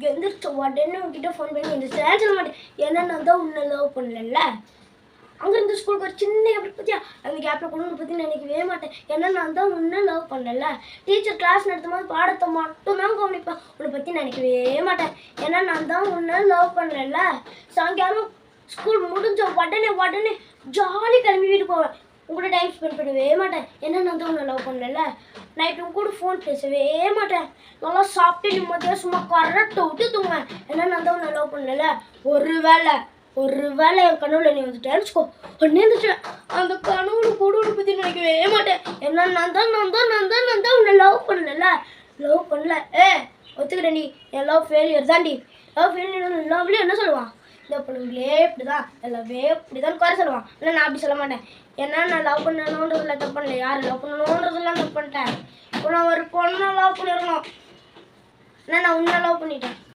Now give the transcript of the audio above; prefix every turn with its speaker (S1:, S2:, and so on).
S1: எந்திரிச்ச உடனே உங்ககிட்ட ஃபோன் பண்ணி எந்திரிச்சேன் சொல்ல மாட்டேன். ஏன்னா நான் தான் உன்னை லவ் பண்ணல. அங்கேருந்து ஸ்கூலுக்கு ஒரு சின்ன கேப் பற்றியா அந்த கேப்பில் கூட உன்னை பற்றி நினைக்கவே மாட்டேன். ஏன்னா நான் தான் உன்னை லவ் பண்ணல. டீச்சர் கிளாஸ் நடத்தும் போது பாடத்தை மட்டும்தான் கவனிப்பேன். உன்னை பற்றி நினைக்கவே மாட்டேன். ஏன்னா நான் தான் உன்னை லவ் பண்ணல. சாயங்காலம் ஸ்கூல் முடிஞ்ச உடனே ஜாலி கிளம்பி வீட்டுக்கு போவேன். உங்கள்கிட்ட டைம் ஸ்பெண்ட் பண்ணவே மாட்டேன். ஏன்னா நான் தான் உன்னை லவ் பண்ணல. நைட்டு கூட ஃபோன் பேசவே மாட்டேன். நல்லா சாப்பிட்டு நிம்மதியாக சும்மா கரெக்டாக விட்டு தூங்குவேன். ஏன்னா நான் தான் உன்னை லவ் பண்ணல. ஒரு வேளை என் கனவுல நீ வந்துட்டேன்னு வச்சுக்கோ, உடனே இருந்துச்சுவேன். அந்த கனவுல கூட உன்னை பற்றி நினைக்கவே மாட்டேன். ஏன்னா நான் தான் உன்னை லவ் பண்ணல. ஒத்துக்கிறேன் நீ என் லவ் ஃபெயிலியர் தாண்டி. லவ்லேயே என்ன சொல்லுவான், இந்த பொண்ணுங்களே இப்படிதான் எல்லாமே இப்படிதான் குறை சொல்லுவான். இல்லை நான் அப்படி சொல்ல மாட்டேன். ஏன்னா நான் லவ் பண்ணணுன்றதுல தப்பு பண்ணல. யார் லவ் பண்ணணுன்றதுலாம் தப்பு பண்ணிட்டேன். இப்போ நான் ஒரு பொண்ணை லவ் பண்ணிடணும். ஏன்னா நான் உன்னை லவ் பண்ணிட்டேன்.